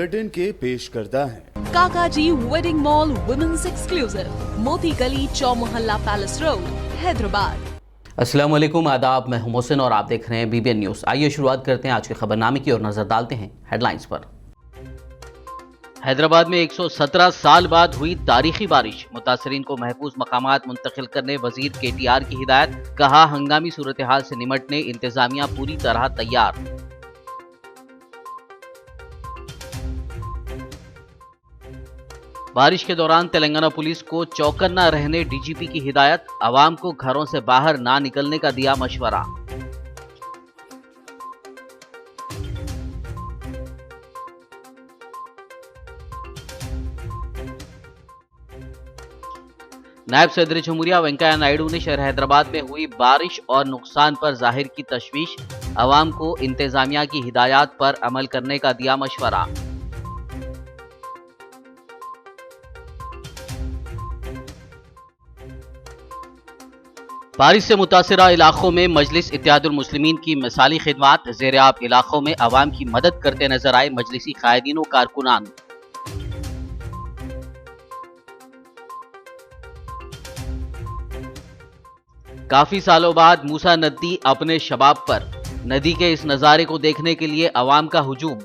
Bulletin के पेश करता है काकाजी वेडिंग मॉल वुमेन्स एक्सक्लूसिव, मोती गली, चौमोहल्ला पैलेस रोड, हैदराबाद। अस्सलाम वालेकुम, आदाब। मैं हूं मोहसिन और आप देख रहे हैं बीबीएन न्यूज़। आइए शुरुआत करते हैं आज के खबरनामे की और नजर डालते हैं हेडलाइंस पर। हैदराबाद में 117 साल बाद हुई तारीखी बारिश, मुतासरीन को महफूज मकामात मुंतकिल करने वजीर केटीआर की हिदायत। कहा, हंगामी सूरत हाल से निमटने इंतजामिया पूरी तरह तैयार। बारिश के दौरान तेलंगाना पुलिस को चौकन्ना रहने डीजीपी की हिदायत। आवाम को घरों से बाहर ना निकलने का दिया मशवरा। नायब सदर जमहूरिया वेंकैया नायडू ने शहर हैदराबाद में हुई बारिश और नुकसान पर जाहिर की तशवीश। आवाम को इंतजामिया की हिदायत पर अमल करने का दिया मशवरा। बारिश से मुतासिरा इलाकों में मजलिस इत्तेहादुल मुस्लिमीन की मिसाली खिदमात। ज़ेर-ए-आब इलाकों में आवाम की मदद करते नजर आए मजलिसी कायदीन व कारकुनान। काफी सालों बाद मूसा नदी अपने शबाब पर, नदी के इस नजारे को देखने के लिए आवाम का हुजूम।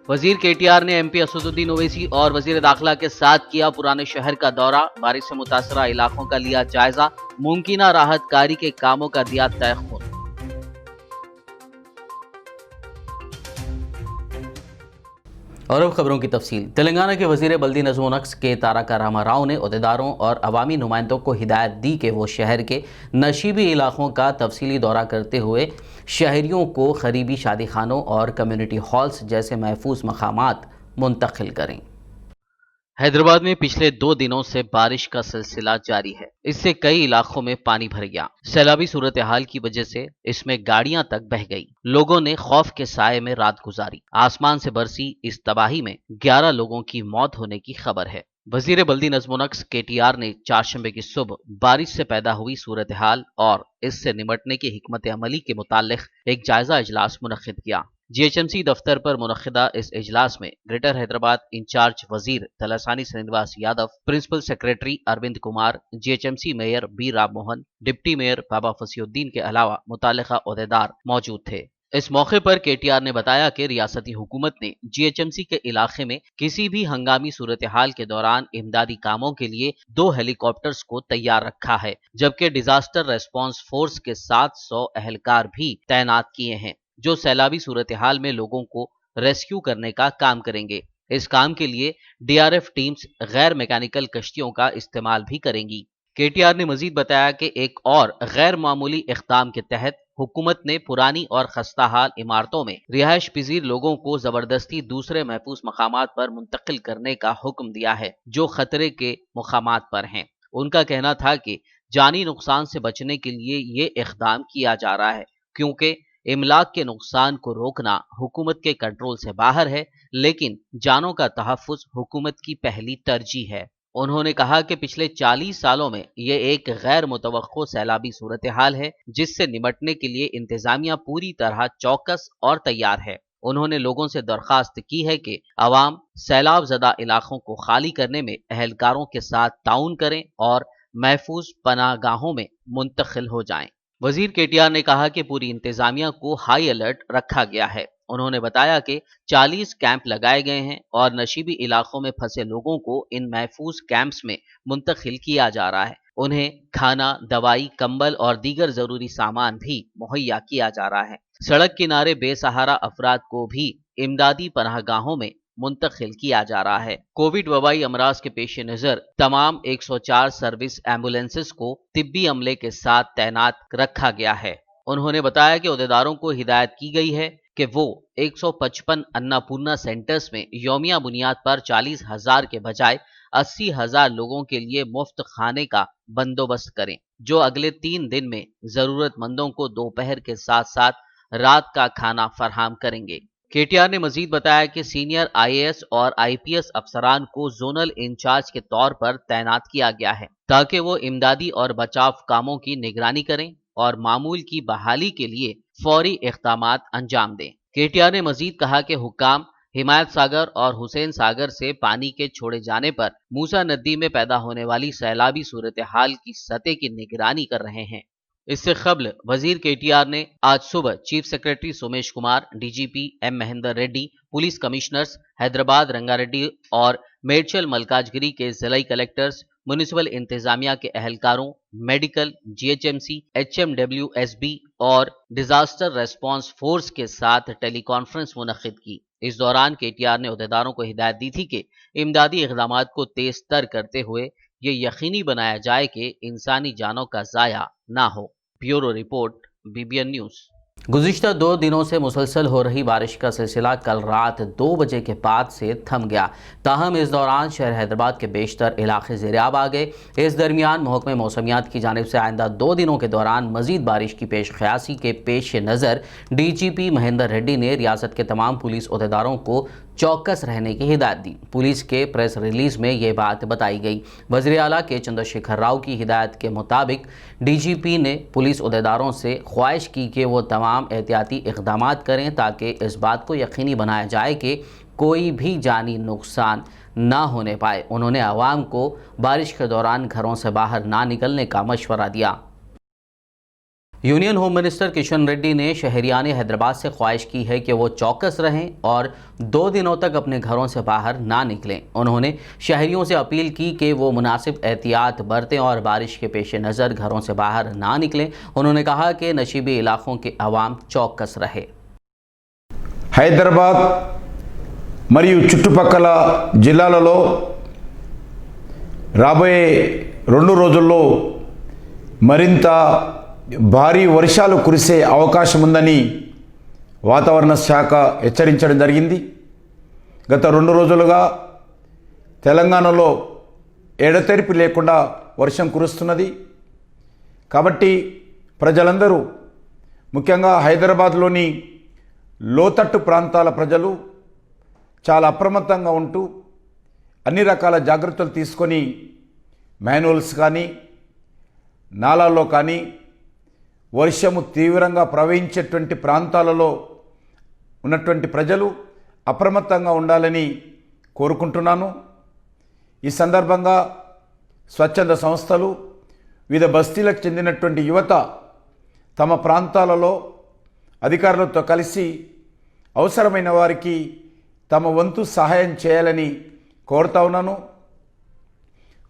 वजीर केटीआर ने एमपी असदुद्दीन ओवैसी और वजीर दाखिला के साथ किया पुराने शहर का दौरा। बारिश से मुतासरा इलाकों का लिया जायजा, मुमकिन राहत कारी के कामों का दिया तयख्खुन। और अब खबरों की तफसील। तेलंगाना के वजीर बल्दी नज़्म व नक्श के तारका रामा राव ने अहदेदारों और अवामी नुमाइंदों को हिदायत दी कि वो शहर के नशीबी इलाकों का तफसीली दौरा करते हुए शहरियों को करीबी शादी खानों और कम्युनिटी हॉल्स जैसे महफूज मकामात मुंतकिल करें। हैदराबाद में पिछले 2 दिनों से बारिश का सिलसिला जारी है। इससे कई इलाकों में पानी भर गया। सैलाबी सूरत हाल की वजह से इसमें गाड़ियां तक बह गई। लोगों ने खौफ के साए में रात गुजारी। आसमान से बरसी इस तबाही में 11 लोगों की मौत होने की खबर है। वजीर बल्दी नज़्म व नक्श केटीआर ने चारशंबे की सुबह बारिश से पैदा हुई सूरत हाल और इससे निमटने की हिकमत अमली के मुतालिक एक जायजा इजलास मुनक्किद किया। जीएचएमसी दफ्तर पर मुनक्किदा इस इजलास में ग्रेटर हैदराबाद इंचार्ज वजीर Talasani Srinivas Yadav, principal secretary Arvind Kumar, GHMC mayor B Ram Mohan, deputy mayor Baba Fasiuddin के अलावा मुतालिका ओहदेदार मौजूद थे। इस मौके पर केटीआर ने बताया कि रियासती हुकूमत ने जीएचएमसी के इलाके में किसी भी हंगामी सूरत हाल के दौरान इमदादी कामों के लिए 2 हेलीकॉप्टर्स को तैयार रखा है, जबकि डिजास्टर रेस्पॉन्स फोर्स के 700 एहलकार भी तैनात किए हैं, जो सैलाबी सूरत हाल में लोगों को रेस्क्यू करने का काम करेंगे। इस काम के लिए डीआरएफ टीम्स गैर मैकेनिकल कश्तियों का इस्तेमाल भी करेंगी। केटीआर ने मजीद बताया कि एक और गैर मामूली इक़दाम के तहत हुकूमत ने पुरानी और खस्ता हाल इमारतों में रिहायश पजीर लोगों को जबरदस्ती दूसरे महफूज मकामात पर मुंतकिल करने का हुक्म दिया है, जो खतरे के मकामात पर हैं। उनका कहना था कि जानी नुकसान से बचने के लिए ये इक़दाम किया जा रहा है, क्योंकि इमलाक के नुकसान को रोकना हुकूमत के कंट्रोल से बाहर है, लेकिन जानों का तहफ़्फ़ुज़ हुकूमत की पहली तरजीह है। उन्होंने कहा कि पिछले 40 सालों में ये एक गैर मुतवक्को सैलाबी सूरत हाल है, जिससे निमटने के लिए इंतजामिया पूरी तरह चौकस और तैयार है। उन्होंने लोगों से दरख्वास्त की है कि अवाम सैलाब ज़दा इलाकों को खाली करने में अहलकारों के साथ ताउन करें और महफूज पनाहगाहों में मुंतकिल हो जाएं। वजीर केटीआर ने कहा कि पूरी इंतजामिया को हाई अलर्ट रखा गया है। उन्होंने बताया कि 40 कैंप लगाए गए हैं और नशीबी इलाकों में फंसे लोगों को इन महफूज कैंप्स में मुंतकिल किया जा रहा है। उन्हें खाना, दवाई, कंबल और दीगर जरूरी सामान भी मुहैया किया जा रहा है। सड़क किनारे बेसहारा अफराद को भी इमदादी पनाहगाहों में मुंतकिल किया जा रहा है। कोविड वबाई अमराज के पेश नज़र तमाम 104 सर्विस एम्बुलेंसेस को तिब्बी अमले के साथ तैनात रखा गया है। उन्होंने बताया कि अहदेदारों को हिदायत की गई है कि वो 155 अन्नपूर्णा सेंटर्स में यौमिया बुनियाद पर 40,000 के बजाय 80,000 लोगों के लिए मुफ्त खाने का बंदोबस्त करें, जो अगले 3 दिन में जरूरतमंदों को दोपहर के साथ साथ रात का खाना फराहम करेंगे। केटीआर ने मजीद बताया कि सीनियर आईएएस और आईपीएस अफसरान को जोनल इंचार्ज के तौर पर तैनात किया गया है ताकि वो इमदादी और बचाव कामों की निगरानी करें और मामूल की बहाली के लिए फौरी इक़दामात अंजाम दें। केटीआर ने मजीद कहा कि हुक्काम हिमायत सागर और हुसैन सागर से पानी के छोड़े जाने पर मूसा नदी में पैदा होने वाली सैलाबी सूरत हाल की सतह की निगरानी कर रहे हैं। इससे कबल वजीर केटीआर ने आज सुबह chief secretary Somesh Kumar, DGP M Mahender Reddy, police commissioners Hyderabad Rangareddy और मेडचल मलकाजगिरी के जिला कलेक्टर्स, म्युनिसिपल इंतजामिया के अहलकारों, मेडिकल, जीएचएमसी, एचएमडब्ल्यूएसबी और डिजास्टर रेस्पॉन्स फोर्स के साथ टेली कॉन्फ्रेंस मुनक्किद की। इस दौरान केटीआर ने अहदेदारों को हिदायत दी थी कि इमदादी इक़दामात को तेज तर करते हुए ये यकीनी बनाया जाए कि इंसानी जानों का ज़ाया ना हो। Bureau report, BBN news. गुज़िश्ता 2 दिनों से मुसलसल हो रही बारिश का सिलसिला कल रात 2 बजे के बाद से थम गया। ताहम इस दौरान शहर हैदराबाद के बेशतर इलाके ज़ेर-आब आ गए। इस दरमियान महकमे मौसमियात की जानिब से आइंदा 2 दिनों के दौरान मज़ीद बारिश की पेश क़यासी के पेश नज़र डीजीपी महेंद्र रेड्डी ने रियासत के तमाम पुलिस अहदेदारों को चौकस रहने की हिदायत दी। पुलिस के प्रेस रिलीज में ये बात बताई गई। वज़ीर आला के चंद्रशेखर राव की हिदायत के मुताबिक डीजीपी ने पुलिस अहदेदारों से ख्वाहिश की कि वो तमाम एहतियाती इक़दामात करें ताकि इस बात को यकीनी बनाया जाए कि कोई भी जानी नुकसान ना होने पाए। उन्होंने आवाम को बारिश के दौरान घरों से बाहर ना निकलने का मशवरा दिया। Union home minister Kishan Reddy ने शहरियान हैदराबाद से ख्वाहिश की है कि वो चौकस रहें और 2 दिनों तक अपने घरों से बाहर ना निकलें। उन्होंने शहरियों से अपील की कि वो मुनासिब एहतियात बरतें और बारिश के पेश नज़र घरों से बाहर ना निकलें। उन्होंने कहा कि नशीबी इलाकों के अवाम चौकस रहे। హైదరాబాద్ మరియు చుట్టుపక్కల జిల్లాలలో రాబోయే 2 రోజుల్లో మరింత భారీ వర్షాలు కురిసే అవకాశం ఉందని వాతావరణ శాఖ హెచ్చరించడం జరిగింది. గత 2 రోజులుగా తెలంగాణలో ఎడతెరిపి లేకుండా వర్షం కురుస్తున్నది. కాబట్టి ప్రజలందరూ ముఖ్యంగా హైదరాబాద్లోని లోతట్టు ప్రాంతాల ప్రజలు చాలా అప్రమత్తంగా ఉంటూ అన్ని రకాల జాగ్రత్తలు తీసుకొని మాన్యువల్స్ కానీ నాలాల్లో కానీ వర్షము తీవ్రంగా ప్రవహించేటువంటి ప్రాంతాలలో ఉన్నటువంటి ప్రజలు అప్రమత్తంగా ఉండాలని కోరుకుంటున్నాను. ఈ సందర్భంగా స్వచ్ఛంద సంస్థలు, వివిధ బస్తీలకు చెందినటువంటి యువత తమ ప్రాంతాలలో అధికారులతో కలిసి అవసరమైన వారికి తమ వంతు సహాయం చేయాలని కోరుతా ఉన్నాను.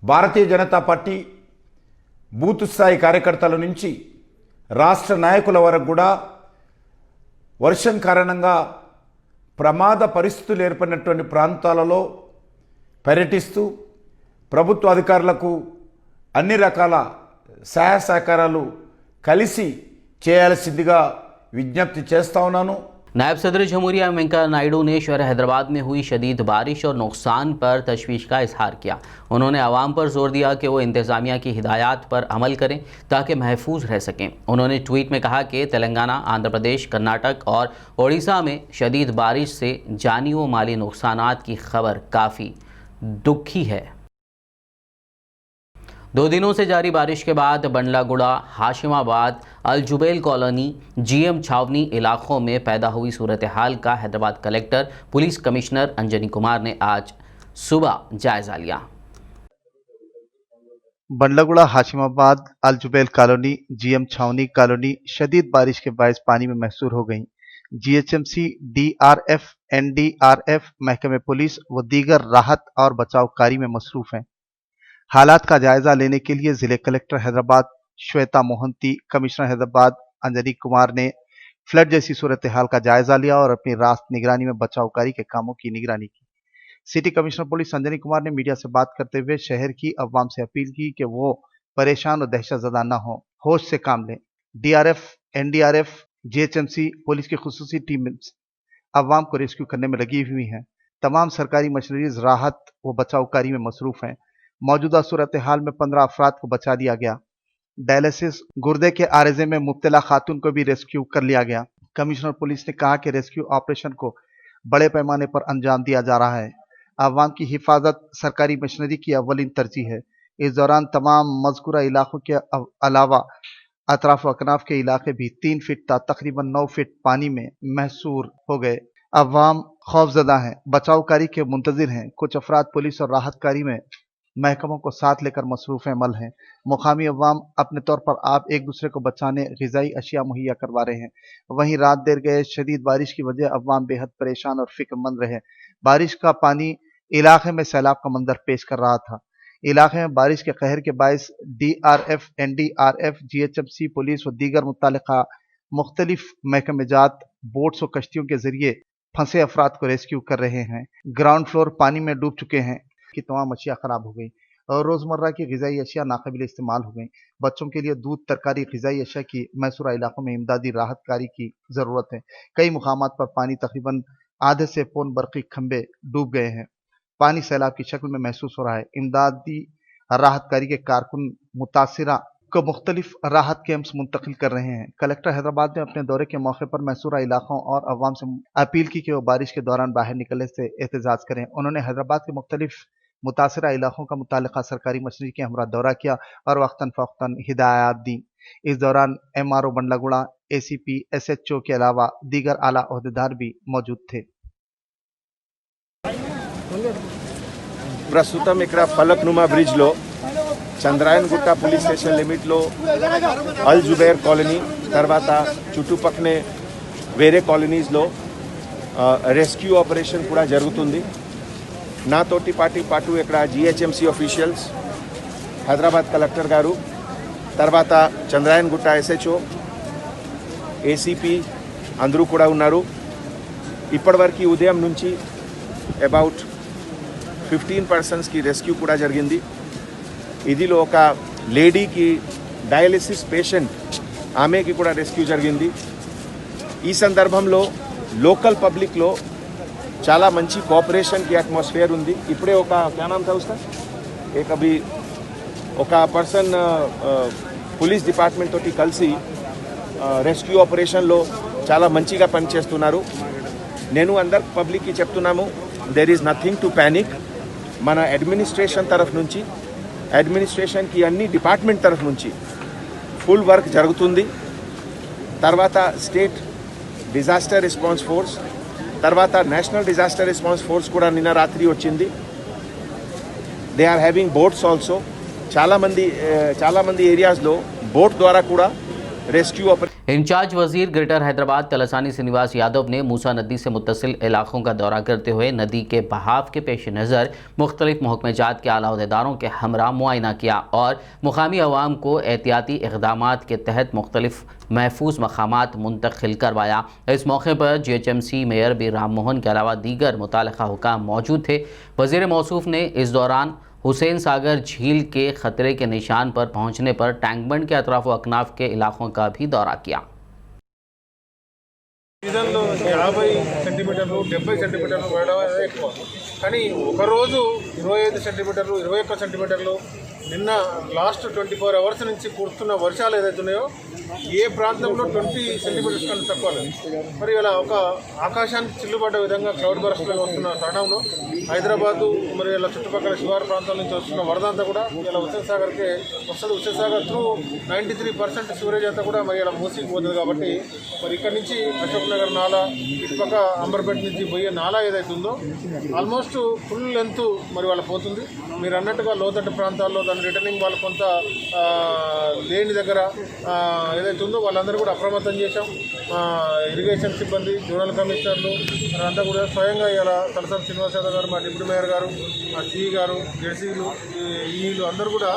భారతీయ జనతా పార్టీ బూత్ స్థాయి కార్యకర్తల నుంచి రాష్ట్ర నాయకుల వరకు కూడా వర్షం కారణంగా ప్రమాద పరిస్థితులు ఏర్పడినటువంటి ప్రాంతాలలో పర్యటిస్తూ ప్రభుత్వ అధికారులకు అన్ని రకాల సహాయ సహకారాలు కలిసి చేయాల్సిందిగా విజ్ఞప్తి చేస్తా ఉన్నాను. नायब सदर जमहूरिया वेंकैया नायडू ने शहर हैदराबाद में हुई शदीद बारिश और नुकसान पर तशवीश का इजहार किया। उन्होंने आवाम पर जोर दिया कि वो इंतज़ामिया की हिदायत पर अमल करें ताकि महफूज रह सकें। उन्होंने ट्वीट में कहा कि तेलंगाना, आंध्र प्रदेश, कर्नाटक और ओडिशा में शदीद बारिश से जानी व माली नुकसानात की खबर काफ़ी दुखी है। 2 दिनों से जारी बारिश के बाद बंडलागुड़ा, हाशिमाबाद, अलजुबैल कॉलोनी, जीएम छावनी इलाकों में पैदा हुई सूरत हाल का Hyderabad collector police commissioner Anjani Kumar ने आज सुबह जायजा लिया। बंडलागुड़ा, हाशिमाबाद, अलजुबैल कॉलोनी, जीएम छावनी कॉलोनी शदीद बारिश के बायस पानी में महसूर हो गई। जीएचएमसी, डीआरएफ, एनडीआरएफ, महकमे पुलिस व दीगर राहत और बचाव कार्य में मसरूफ हैं। हालात का जायजा लेने के लिए जिले कलेक्टर हैदराबाद श्वेता मोहंती, कमिश्नर हैदराबाद अंजनी कुमार ने फ्लड जैसी सूरत हाल का जायजा लिया और अपनी रास्त निगरानी में बचाव कार्य के कामों की निगरानी की। City commissioner police Anjani Kumar ने मीडिया से बात करते हुए शहर की अवाम से अपील की कि वो परेशान और दहशतज़दा न हो, होश से काम लें। डीआरएफ, एनडीआरएफ, जीएचएमसी पुलिस की खुसूसी टीम अवाम को रेस्क्यू करने में लगी हुई हैं। तमाम सरकारी मशीनरीज राहत व बचाव कार्य में मसरूफ हैं। मौजूदा सूरत हाल में 15 अफराद को बचा दिया गया। डायलिसिस गुर्दे के आरजे में मुब्तला खातून को भी रेस्क्यू कर लिया गया। कमिश्नर पुलिस ने कहा कि रेस्क्यू ऑपरेशन को बड़े पैमाने पर अंजाम दिया जा रहा है। अवाम की हिफाजत सरकारी मशीनरी की अव्वलीन तरजीह है। इस दौरान तमाम मज़कूरा इलाकों के अलावा अतराफ अकनाफ के इलाके भी 3 फीट तकरीबन 9 फीट पानी में महसूर हो गए। अवाम खौफजदा हैं, बचाव कार्य के मुंतजिर हैं। कुछ अफराद पुलिस और राहत कार्य में महकमों को साथ लेकर मसरूफ़ अमल हैं। मुकामी अवाम अपने तौर पर आप एक दूसरे को बचाने ग़िज़ाई अशिया मुहैया करवा रहे हैं। वहीं रात देर गए शदीद बारिश की वजह अवाम बेहद परेशान और फिक्रमंद रहे। बारिश का पानी इलाके में सैलाब का मंजर पेश कर रहा था। इलाके में बारिश के कहर के बायस DRF, NDRF, GHMC, पुलिस व दीगर मुत्तल्लिक़ा मुख्तलिफ महकमेजात बोट्स और कश्तियों के जरिए फंसे अफराद को रेस्क्यू कर रहे हैं। ग्राउंड फ्लोर पानी में डूब चुके हैं कि तमाम अशिया ख़राब हो गई और रोज़मर्रा की ग़िज़ाई अशिया नाकाबिल इस्तेमाल हो गई। बच्चों के लिए दूध, तरकारी, ग़िज़ाई अशिया की मैसूरा इलाकों में इमदादी राहत कारी की ज़रूरत है। कई मुकामात पर पानी तकरीबन आधे से पौन बरक़ी खंबे डूब गए हैं। पानी सैलाब की शक्ल में महसूस हो रहा है। इमदादी राहत कारी के कारकुन मुतासिरा को मुख्तलिफ राहत कैंप्स मुंतकिल कर रहे हैं। कलेक्टर हैदराबाद ने अपने दौरे के मौके पर मैसूरा इलाकों और अवाम से अपील की कि वो बारिश के दौरान बाहर निकलने से एहतजाज करें। उन्होंने हैदराबाद के मुख्तलिफ मुतासिरा इलाकों का मुताल्लिक़ा सरकारी मशीनरी के हमरा दौरा किया और वक्तन फ़वक्तन हिदायत दी। इस दौरान MRO बंडलागुड़ा, ACP, SHO के अलावा दीगर आला ओहदेदार भी मौजूद थे। ప్రస్తుతం ఇక్కడ ఫలక్నుమా బ్రిడ్జ్లో చంద్రాయన్గుట్ట పోలీస్ స్టేషన్ లిమిట్లో అల్ జుబైర్ కాలనీ తర్వాత చుట్టుపక్కనే వేరే కాలనీస్లో రెస్క్యూ ఆపరేషన్ కూడా జరుగుతుంది. నాతోటి పాటు ఇక్కడ GHMC ఆఫీషియల్స్, హైదరాబాద్ కలెక్టర్ గారు, తర్వాత చంద్రాయన్గుట్ట SHO, ACP అందరూ కూడా ఉన్నారు. ఇప్పటివరకు ఉదయం నుంచి అబౌట్ 15 పర్సన్స్ की రెస్క్యూ కూడా జరిగింది. ఇదిలో ఒక లేడీకి డయాలిసిస్ పేషెంట్ ఆమెకి కూడా రెస్క్యూ జరిగింది. ఈ సందర్భంలో లోకల్ పబ్లిక్లో చాలా మంచి కోఆపరేషన్కి అట్మాస్ఫియర్ ఉంది. ఇప్పుడే ఒక क्या नाम था उसका ఒక పర్సన్ పోలీస్ డిపార్ట్మెంట్ తోటి కలిసి రెస్క్యూ ఆపరేషన్లో చాలా మంచిగా పనిచేస్తున్నారు. నేను అందరు పబ్లిక్కి చెప్తున్నాము, there is nothing to panic. మన అడ్మినిస్ట్రేషన్ తరఫు నుంచి, అడ్మినిస్ట్రేషన్కి అన్ని డిపార్ట్మెంట్ తరఫు నుంచి ఫుల్ వర్క్ జరుగుతుంది. తర్వాత స్టేట్ డిజాస్టర్ రెస్పాన్స్ ఫోర్స్, తర్వాత నేషనల్ డిజాస్టర్ రెస్పాన్స్ ఫోర్స్ కూడా నిన్న రాత్రి వచ్చింది. They are having boats also. చాలామంది ఏరియాస్లో బోట్ ద్వారా కూడా रेस्क्यू ऑपरेशन। इंचार्ज वजीर ग्रेटर हैदराबाद तलसानी श्रीनिवास यादव ने मूसा नदी से मुत्तसिल इलाकों का दौरा करते हुए नदी के बहाव के पेश नज़र मुख्तलिफ महकमेजात के आला अहदेदारों के हमरा मुआयना किया और मुकामी अवाम को एहतियाती इक़दामात के तहत मुख्तलिफ महफूज मकामात मुंतकिल करवाया। इस मौके पर GHMC mayor B Ram Mohan के अलावा दीगर मुताल्लिक़ा हुकाम मौजूद थे। वज़ीर मौसूफ ने इस दौरान हुसैन सागर झील के खतरे के निशान पर पहुंचने पर टैंक बंड के अतराफ व अकनाफ के इलाकों का भी दौरा किया। సీజన్లో 50 సెంటీమీటర్లు 70 సెంటీమీటర్లు పడడం ఎక్కువ, కానీ ఒకరోజు 25 సెంటీమీటర్లు 21 సెంటీమీటర్లు నిన్న లాస్ట్ 24 అవర్స్ నుంచి కురుస్తున్న వర్షాలు ఏదైతే ఉన్నాయో ఏ ప్రాంతంలో 20 సెంటీమీటర్స్ కన్నా తక్కువ లేదు. మరి ఇలా ఒక ఆకాశానికి చిల్లుపడ్డ విధంగా క్లౌడ్ బర్స్ట్లు వస్తున్న తరుణంలో హైదరాబాదు మరి ఇలా చుట్టుపక్కల శివారు ప్రాంతాల నుంచి వస్తున్న వరద అంతా కూడా ఇలా హుస్సేన్ సాగర్కే వస్తుంది. హుస్సేన్ సాగర్ త్రూ 93% సివరేజ్ అంతా కూడా మరి ఇలా మూసిపోతుంది. కాబట్టి మరి ఇక్కడి నుంచి అశోక్ నగర్ నాలా, ఇటుపక్క అంబర్పేట నుంచి పోయే నాలా ఏదైతే ఉందో ఆల్మోస్ట్ ఫుల్ లెంత్ మరి వాళ్ళ పోతుంది. మీరు అన్నట్టుగా లోతట్టు ప్రాంతాల్లో దాని రిటర్నింగ్ వాళ్ళు కొంత లేని దగ్గర ఏదైతే ఉందో వాళ్ళందరూ కూడా అప్రమత్తం చేశాం. ఇరిగేషన్ సిబ్బంది, జోనల్ కమిషనర్లు అంతా కూడా స్వయంగా ఇలా తలసాని శ్రీనివాస్ యాదవ్ గారు, మా డిప్యూటీ మేయర్ గారు, మా సిఈ గారు, జెడ్సీలు, ఈలు అందరూ కూడా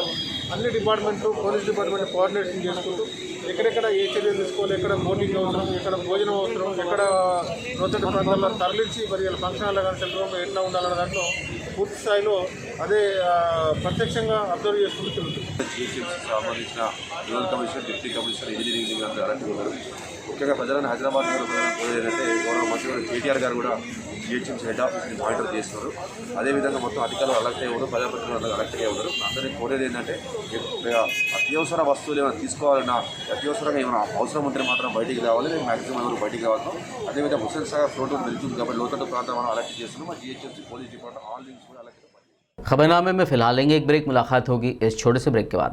అన్ని డిపార్ట్మెంట్లు, పోలీస్ డిపార్ట్మెంట్ కోఆర్డినేషన్ చేసుకుంటూ ఎక్కడెక్కడ ఏ చర్యలు తీసుకోవాలి, ఎక్కడ బోటింగ్ అవసరం, ఎక్కడ భోజనం అవసరం, ఎక్కడ లోతట్టు ప్రాంతాల్లో తరలించి మరి ఇలా ఫంక్షన్ హాల్లో కానీ సెంటర్ రూమ్లో ఎట్లా ఉండాలన్న దాంట్లో పూర్తి స్థాయిలో అదే ప్రత్యక్షంగా అబ్జర్వ్ చేసుకుంటూ తిరుగుతుంది. సంబంధించిన zonal commissioner, deputy commissioner, engineering alert ఉన్నారు. ముఖ్యంగా ప్రజలను హైదరాబాద్ నగర ప్రజలను కోరేది ఏంటంటే గౌరవ మంత్రి గారు కేటీఆర్ గారు కూడా జిహెచ్ఎంసీ హెడ్ ఆఫీస్ని మానిటర్ చేస్తున్నారు. అదేవిధంగా మొత్తం అధికారులు అలర్ట్ అయ్యి ఉన్నారు, ప్రజాప్రతినిధులు అలర్ట్ అయ్యి ఉన్నారు. అందరినీ కోరేది ఏంటంటే అత్యవసర వస్తువులు ఏమైనా తీసుకోవాలన్నా, అత్యవసరంగా ఏమైనా అవసరం ఉంటే మాత్రం బయటికి రావాలి. నేను మ్యాక్సిమం ఎవరు బయటికి రావద్దు. అదేవిధంగా హుస్సేన్ సాగర్ ఫ్లోట్ వెళ్తుంది కాబట్టి లోతట్టు ప్రాంతం మనం అలర్ట్ చేస్తున్నాం. మా GHMC police department all wings కూడా అలర్ట్. खबरनामे में फिलहाल लेंगे एक ब्रेक, मुलाकात होगी इस छोटे से ब्रेक के बाद।